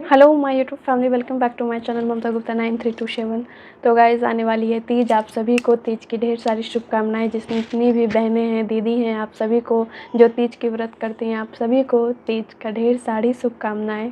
Hello my YouTube family, welcome back to my channel Mamta Gupta 9327। So guys, आने वाली है तीज। आप सभी को तीज की ढेर सारी शुभकामनाएं। जितनी भी बहनें हैं, दीदी हैं, आप सभी को, जो तीज की व्रत करती हैं, आप सभी को तीज का ढेर सारी शुभकामनाएं।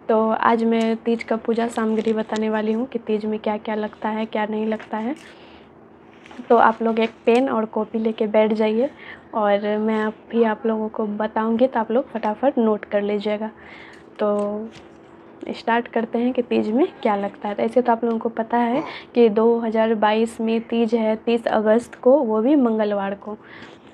तो आज मैं तीज का पूजा सामग्री बताने वाली हूँ कि तीज में क्या क्या लगता है, क्या नहीं लगता है। तो आप लोग एक पेन और कॉपी लेके बैठ जाइए और मैं आप लोगों को बताऊँगी, तो आप लोग फटाफट नोट कर लीजिएगा। तो स्टार्ट करते हैं कि तीज में क्या लगता है। तो ऐसे तो आप लोगों को पता है कि 2022 में तीज है 30 अगस्त को, वो भी मंगलवार को।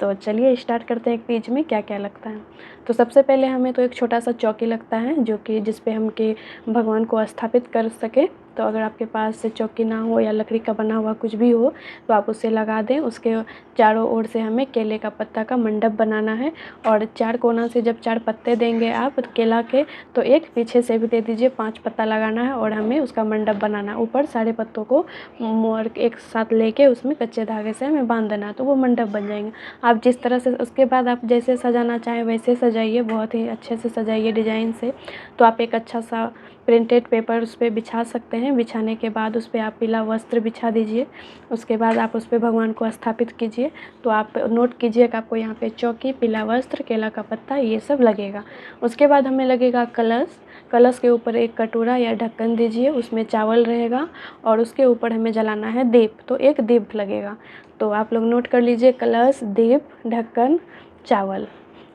तो चलिए स्टार्ट करते हैं तीज में क्या क्या लगता है। तो सबसे पहले हमें तो एक छोटा सा चौकी लगता है, जो कि जिस पे हम के भगवान को स्थापित कर सके। तो अगर आपके पास से चौकी ना हो या लकड़ी का बना हुआ कुछ भी हो तो आप उसे लगा दें। उसके चारों ओर से हमें केले का पत्ता का मंडप बनाना है और चार कोना से जब 4 पत्ते देंगे आप केला के, तो एक पीछे से भी दे दीजिए। 5 पत्ता लगाना है और हमें उसका मंडप बनाना है। ऊपर सारे पत्तों को मोड़ एक साथ लेके उसमें कच्चे धागे से हमें बांध देना है, तो वो मंडप बन जाएंगे। आप जिस तरह से, उसके बाद आप जैसे सजाना चाहें वैसे सजाइए, बहुत ही अच्छे से सजाइए डिज़ाइन से। तो आप एक अच्छा सा प्रिंटेड पेपर उस पर बिछा सकते हैं। बिछाने के बाद उस पर आप पीला वस्त्र बिछा दीजिए। उसके बाद आप उस पर भगवान को स्थापित कीजिए। तो आप नोट कीजिए कि आपको यहाँ पे चौकी, पीला वस्त्र, केला का पत्ता, ये सब लगेगा। उसके बाद हमें लगेगा कलश। कलश के ऊपर एक कटोरा या ढक्कन दीजिए, उसमें चावल रहेगा और उसके ऊपर हमें जलाना है दीप, तो एक दीप लगेगा। तो आप लोग नोट कर लीजिए, कलश, दीप, ढक्कन, चावल।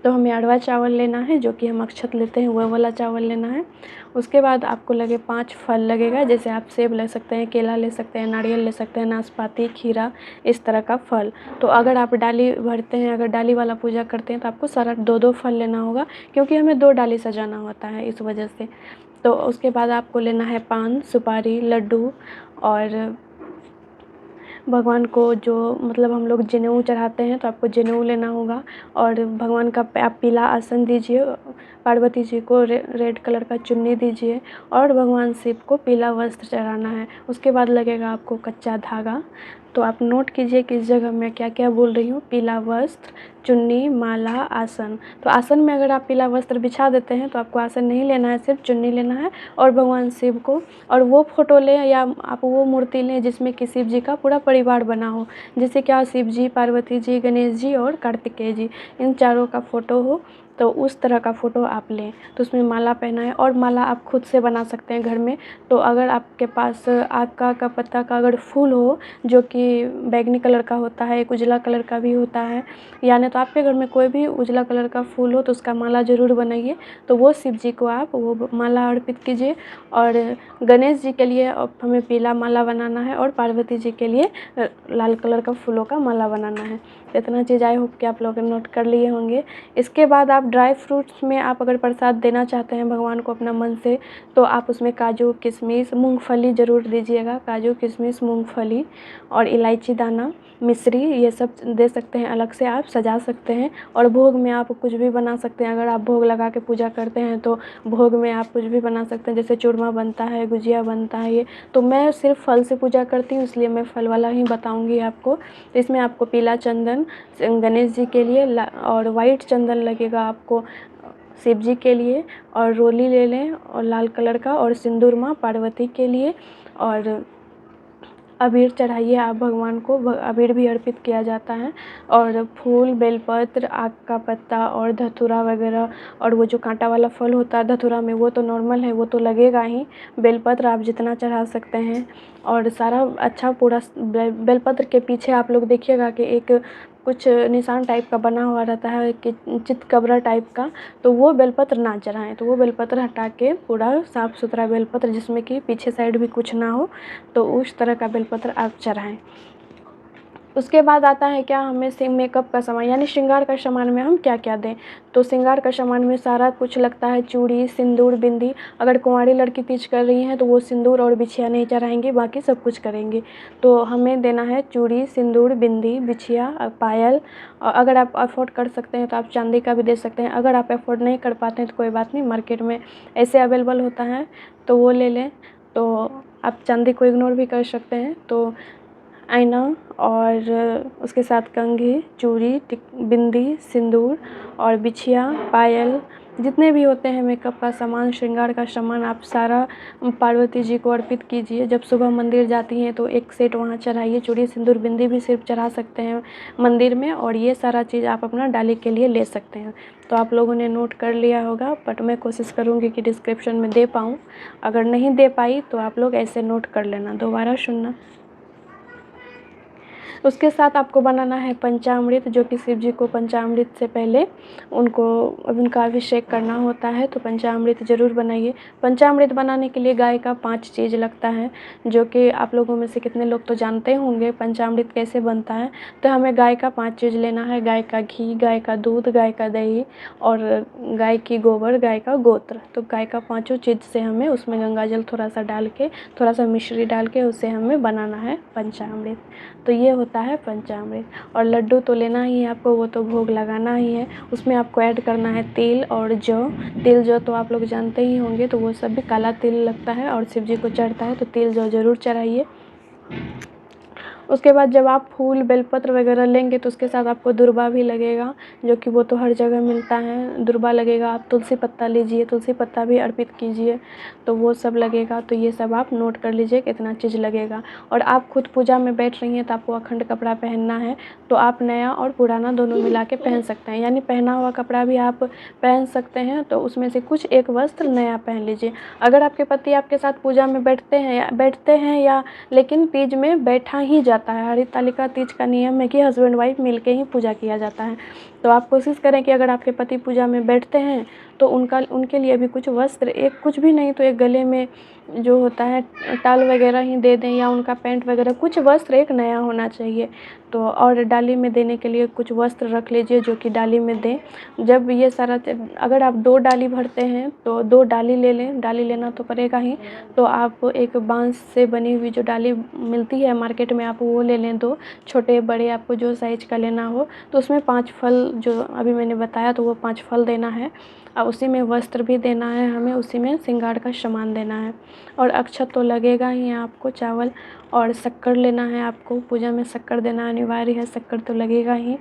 तो हमें अरवा चावल लेना है, जो कि हम अक्षत लेते हैं, वह वाला चावल लेना है। उसके बाद आपको लगे 5 फल लगेगा, जैसे आप सेब ले सकते हैं, केला ले सकते हैं, नारियल ले सकते हैं, नाशपाती, खीरा, इस तरह का फल। तो अगर आप डाली भरते हैं, अगर डाली वाला पूजा करते हैं, तो आपको सारा 2-2 फल लेना होगा, क्योंकि हमें 2 डाली सजाना होता है, इस वजह से। तो उसके बाद आपको लेना है पान, सुपारी, लड्डू और भगवान को जो मतलब हम लोग जनेऊ चढ़ाते हैं, तो आपको जनेऊ लेना होगा। और भगवान का आप पीला आसन दीजिए। पार्वती जी को रेड कलर का चुन्नी दीजिए और भगवान शिव को पीला वस्त्र चढ़ाना है। उसके बाद लगेगा आपको कच्चा धागा। तो आप नोट कीजिए कि इस जगह मैं क्या क्या बोल रही हूँ। पीला वस्त्र, चुन्नी, माला, आसन। तो आसन में अगर आप पीला वस्त्र बिछा देते हैं तो आपको आसन नहीं लेना है, सिर्फ चुन्नी लेना है और भगवान शिव को। और वो फ़ोटो लें या आप वो मूर्ति लें जिसमें कि शिव जी का पूरा परिवार बना हो, जैसे क्या शिव जी, पार्वती जी, गणेश जी और कार्तिकेय जी, इन चारों का फ़ोटो हो। तो उस तरह का फ़ोटो आप लें। तो उसमें माला पहनाएं और माला आप खुद से बना सकते हैं घर में। तो अगर आपके पास आका का पत्ता का अगर फूल हो, जो कि बैंगनी कलर का होता है, एक उजला कलर का भी होता है, यानी तो आपके घर में कोई भी उजला कलर का फूल हो तो उसका माला ज़रूर बनाइए। तो वो शिव जी को आप वो माला अर्पित कीजिए। और गणेश जी के लिए हमें पीला माला बनाना है और पार्वती जी के लिए लाल कलर का फूलों का माला बनाना है। इतना चीज़ आई होप कि आप लोग नोट कर लिए होंगे। इसके बाद आप ड्राई फ्रूट्स में आप अगर प्रसाद देना चाहते हैं भगवान को अपना मन से, तो आप उसमें काजू, किशमिश, मूंगफली ज़रूर दीजिएगा। काजू, किशमिश, मूंगफली और इलायची दाना, मिश्री, ये सब दे सकते हैं। अलग से आप सजा सकते हैं। और भोग में आप कुछ भी बना सकते हैं। अगर आप भोग लगा के पूजा करते हैं तो भोग में आप कुछ भी बना सकते हैं, जैसे चूरमा बनता है, गुजिया बनता है। ये तो मैं सिर्फ फल से पूजा करती हूँ, इसलिए मैं फल वाला ही बताऊँगी आपको। तो इसमें आपको पीला चंदन गणेश जी के लिए और वाइट चंदन लगेगा आपको शिव जी के लिए। और रोली ले लें और लाल कलर का, और सिंदूर माँ पार्वती के लिए। और अबीर चढ़ाइए आप भगवान को, अबीर भी अर्पित किया जाता है। और फूल, बेलपत्र, आक का पत्ता और धतूरा वगैरह। और वो जो कांटा वाला फल होता है धतूरा में, वो तो नॉर्मल है, वो तो लगेगा ही। बेलपत्र आप जितना चढ़ा सकते हैं। और सारा अच्छा पूरा बेलपत्र के पीछे आप लोग देखिएगा कि एक कुछ निशान टाइप का बना हुआ रहता है, कि चितकबरा टाइप का। तो वो बेलपत्र ना चढ़ाएं। तो वो बेलपत्र हटा के पूरा साफ़ सुथरा बेलपत्र, जिसमें कि पीछे साइड भी कुछ ना हो, तो उस तरह का बेलपत्र आप चढ़ाएं। उसके बाद आता है क्या, हमें मेकअप का सामान यानी श्रृंगार का सामान में हम क्या क्या दें। तो श्रृंगार का सामान में सारा कुछ लगता है। चूड़ी, सिंदूर, बिंदी। अगर कुंवारी लड़की तीज कर रही हैं तो वो सिंदूर और बिछिया नहीं चढ़ाएंगी, बाकी सब कुछ करेंगी। तो हमें देना है चूड़ी, सिंदूर, बिंदी, बिछिया, पायल। और अगर आप अफोर्ड कर सकते हैं तो आप चांदी का भी दे सकते हैं। अगर आप अफोर्ड नहीं कर पाते हैं तो कोई बात नहीं, मार्केट में ऐसे अवेलेबल होता है, तो वो ले लें। तो आप चांदी को इग्नोर भी कर सकते हैं। तो आईना और उसके साथ कंघी, चूड़ी, बिंदी, सिंदूर और बिछिया, पायल जितने भी होते हैं मेकअप का सामान, श्रृंगार का सामान, आप सारा पार्वती जी को अर्पित कीजिए। जब सुबह मंदिर जाती हैं तो एक सेट वहाँ चढ़ाइए। चूड़ी सिंदूर बिंदी भी सिर्फ चढ़ा सकते हैं मंदिर में, और ये सारा चीज़ आप अपना डाली के लिए ले सकते हैं। तो आप लोगों ने नोट कर लिया होगा, बट मैं कोशिश करूँगी कि डिस्क्रिप्शन में दे पाऊँ। अगर नहीं दे पाई तो आप लोग ऐसे नोट कर लेना, दोबारा सुनना। उसके साथ आपको बनाना है पंचामृत, जो कि शिव जी को पंचामृत से पहले उनका अभिषेक करना होता है। तो पंचामृत ज़रूर बनाइए। पंचामृत बनाने के लिए गाय का 5 चीज़ लगता है, जो कि आप लोगों में से कितने लोग तो जानते होंगे पंचामृत कैसे बनता है। तो हमें गाय का 5 चीज़ लेना है। गाय का घी, गाय का दूध, गाय का दही और गाय की गोबर, गाय का गोत्र। तो गाय का 5 चीज़ से हमें उसमें गंगा जल थोड़ा सा डाल के, थोड़ा सा मिश्री डाल के उसे हमें बनाना है पंचामृत। तो ये होता है पंचामृत। और लड्डू तो लेना ही है आपको, वो तो भोग लगाना ही है। उसमें आपको ऐड करना है तिल और जौ। तिल जौ तो आप लोग जानते ही होंगे, तो वो सब भी काला तिल लगता है और शिव जी को चढ़ता है, तो तिल जौ ज़रूर चढ़ाइए। उसके बाद जब आप फूल बेलपत्र वगैरह लेंगे तो उसके साथ आपको दुर्बा भी लगेगा, जो कि वो तो हर जगह मिलता है। दुर्बा लगेगा, आप तुलसी पत्ता लीजिए, तुलसी पत्ता भी अर्पित कीजिए, तो वो सब लगेगा। तो ये सब आप नोट कर लीजिए कितना चीज़ लगेगा। और आप खुद पूजा में बैठ रही हैं तो आपको अखंड कपड़ा पहनना है, तो आप नया और पुराना दोनों मिला के पहन सकते हैं। यानी पहना हुआ कपड़ा भी आप पहन सकते हैं, तो उसमें से कुछ एक वस्त्र नया पहन लीजिए। अगर आपके पति आपके साथ पूजा में बैठते हैं या लेकिन तीज में बैठा ही जाता है। हरितालिका तीज का नियम है कि हस्बैंड वाइफ मिलके ही पूजा किया जाता है। तो आप कोशिश करें कि अगर आपके पति पूजा में बैठते हैं तो उनके लिए भी कुछ वस्त्र, एक कुछ भी नहीं तो एक गले में जो होता है टाल वगैरह ही दे दें, या उनका पैंट वगैरह, कुछ वस्त्र एक नया होना चाहिए। तो और डाली में देने के लिए कुछ वस्त्र रख लीजिए जो कि डाली में दें। जब ये सारा अगर आप 2 डाली भरते हैं तो 2 डाली ले लें, डाली लेना तो पड़ेगा ही। तो आप एक बांस से बनी हुई जो डाली मिलती है मार्केट में, आप वो ले लें। 2 छोटे बड़े आपको जो साइज़ का लेना हो, तो उसमें 5 फल जो अभी मैंने बताया, तो वो 5 फल देना है। और उसी में वस्त्र भी देना है हमें, उसी में श्रृंगार का सामान देना है। और अक्षत तो लगेगा ही आपको, चावल और शक्कर लेना है आपको। पूजा में शक्कर देना अनिवार्य है, शक्कर तो लगेगा ही।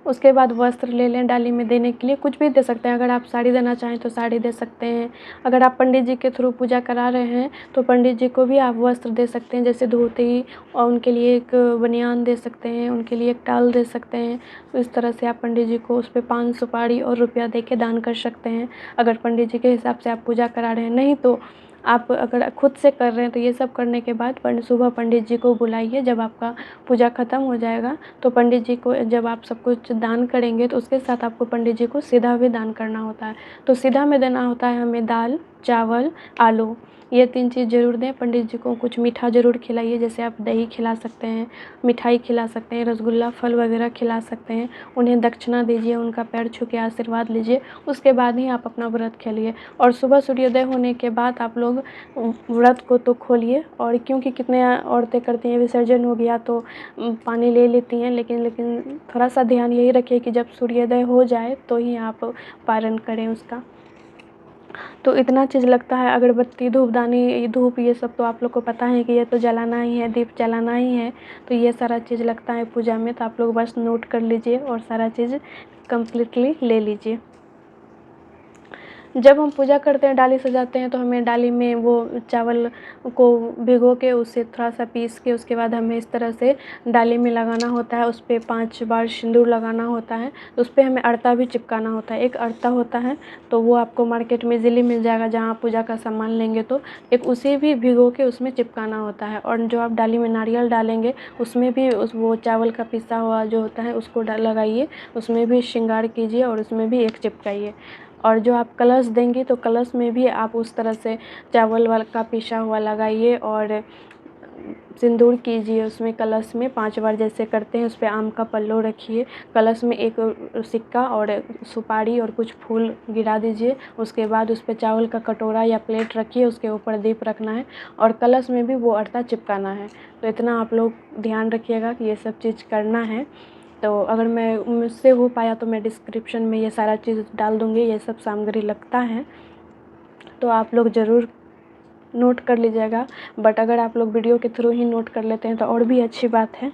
उसके बाद वस्त्र ले लें डाली में देने के लिए, कुछ भी दे सकते हैं। अगर आप साड़ी देना चाहें तो साड़ी दे सकते हैं। अगर आप पंडित जी के थ्रू पूजा करा रहे हैं तो पंडित जी को भी आप वस्त्र दे सकते हैं, जैसे धोती, और उनके लिए एक बनियान दे सकते हैं, उनके लिए एक टाल दे सकते हैं। तो इस तरह से आप पंडित जी को उस पर पान सुपारी और रुपया दे के दान कर सकते हैं, अगर पंडित जी के हिसाब से आप पूजा करा रहे हैं। नहीं तो आप अगर खुद से कर रहे हैं तो ये सब करने के बाद सुबह पंडित जी को बुलाइए। जब आपका पूजा ख़त्म हो जाएगा तो पंडित जी को, जब आप सब कुछ दान करेंगे तो उसके साथ आपको पंडित जी को सीधा भी दान करना होता है। तो सीधा में देना होता है हमें दाल, चावल, आलू, ये 3 चीज़ ज़रूर दें। पंडित जी को कुछ मीठा ज़रूर खिलाइए, जैसे आप दही खिला सकते हैं, मिठाई खिला सकते हैं, रसगुल्ला, फल वगैरह खिला सकते हैं। उन्हें दक्षिणा दीजिए, उनका पैर छू के आशीर्वाद लीजिए, उसके बाद ही आप अपना व्रत खेलिए। और सुबह सूर्योदय होने के बाद आप लोग व्रत को तो खोलिए। और क्योंकि कितने औरतें करती हैं विसर्जन हो गया तो पानी ले लेती हैं, लेकिन थोड़ा सा ध्यान यही रखिए कि जब सूर्योदय हो जाए तो ही आप पारण करें उसका। तो इतना चीज़ लगता है। अगरबत्ती, धूपदानी, धूप, ये सब तो आप लोग को पता है कि ये तो जलाना ही है, दीप जलाना ही है। तो ये सारा चीज़ लगता है पूजा में, तो आप लोग बस नोट कर लीजिए और सारा चीज़ कम्प्लीटली ले लीजिए। जब हम पूजा करते हैं, डाली सजाते हैं, तो हमें डाली में वो चावल को भिगो के उसे थोड़ा सा पीस के उसके बाद हमें इस तरह से डाली में लगाना होता है। उस पर 5 बार सिंदूर लगाना होता है। उस पर हमें अर्ता भी चिपकाना होता है। एक अर्ता होता है तो वो आपको मार्केट में इजीली मिल जाएगा, जहाँ आप पूजा का सामान लेंगे तो एक उसे भी भिगो के उसमें चिपकाना होता है। और जो आप डाली में नारियल डालेंगे उसमें भी वो चावल का पिसा हुआ जो होता है उसको लगाइए, उसमें भी श्रृंगार कीजिए और उसमें भी एक चिपकाइए। और जो आप कलश देंगी तो कलश में भी आप उस तरह से चावल वाला का पिसा हुआ लगाइए और सिंदूर कीजिए उसमें। कलश में 5 बार जैसे करते हैं, उस पर आम का पल्लो रखिए, कलश में एक सिक्का और सुपारी और कुछ फूल गिरा दीजिए। उसके बाद उस पर चावल का कटोरा या प्लेट रखिए, उसके ऊपर दीप रखना है और कलश में भी वो अर्ता चिपकाना है। तो इतना आप लोग ध्यान रखिएगा कि ये सब चीज़ करना है। तो अगर मुझसे हो पाया तो मैं डिस्क्रिप्शन में ये सारा चीज़ डाल दूँगी, ये सब सामग्री लगता है, तो आप लोग ज़रूर नोट कर लीजिएगा। बट अगर आप लोग वीडियो के थ्रू ही नोट कर लेते हैं तो और भी अच्छी बात है।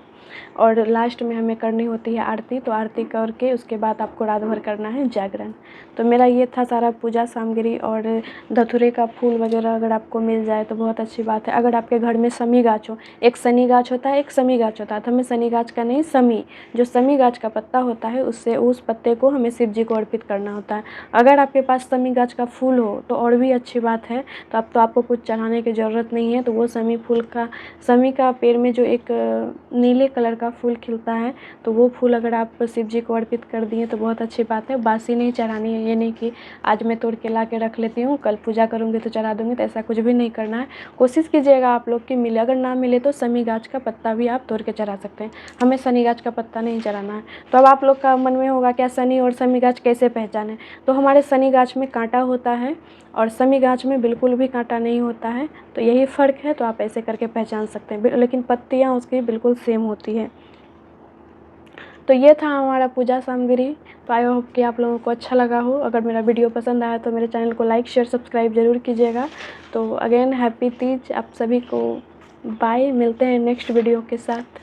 और लास्ट में हमें करनी होती है आरती। तो आरती करके उसके बाद आपको रात भर करना है जागरण। तो मेरा ये था सारा पूजा सामग्री। और धतूरे का फूल वगैरह अगर आपको मिल जाए तो बहुत अच्छी बात है। अगर आपके घर में समी गाछ हो, एक सनी गाछ होता है, एक समी गाछ होता है, तो हमें सनी गाछ का नहीं, समी जो समी गाछ का पत्ता होता है उससे उस पत्ते को हमें शिव जी को अर्पित करना होता है। अगर आपके पास समी गाछ का फूल हो तो और भी अच्छी बात है। तो अब तो आपको कुछ चढ़ाने की ज़रूरत नहीं है। तो वो समी का पेड़ में जो एक नीले कलर का फूल खिलता है, तो वो फूल अगर आप शिव जी को अर्पित कर दिए तो बहुत अच्छी बात है। बासी नहीं चढ़ानी है, ये नहीं कि आज मैं तोड़ के ला के रख लेती हूँ, कल पूजा करूँगी तो चढ़ा दूँगी, तो ऐसा कुछ भी नहीं करना है। कोशिश कीजिएगा आप लोग कि मिले, अगर ना मिले तो समी गाछ का पत्ता भी आप तोड़ के चढ़ा सकते हैं। हमें शनि गाछ का पत्ता नहीं चढ़ाना है। तो अब आप लोग का मन में होगा क्या शनि और समी गाछ कैसे पहचानें? तो हमारे शनि गाछ में कांटा होता है और समी गाछ में बिल्कुल भी कांटा नहीं होता है। तो यही फ़र्क है। तो आप ऐसे करके पहचान सकते हैं, लेकिन पत्तियाँ उसकी बिल्कुल सेम होती है। तो ये था हमारा पूजा सामग्री। तो आई होप कि आप लोगों को अच्छा लगा हो। अगर मेरा वीडियो पसंद आया तो मेरे चैनल को लाइक शेयर सब्सक्राइब ज़रूर कीजिएगा। तो अगेन हैप्पी तीज आप सभी को। बाय, मिलते हैं नेक्स्ट वीडियो के साथ।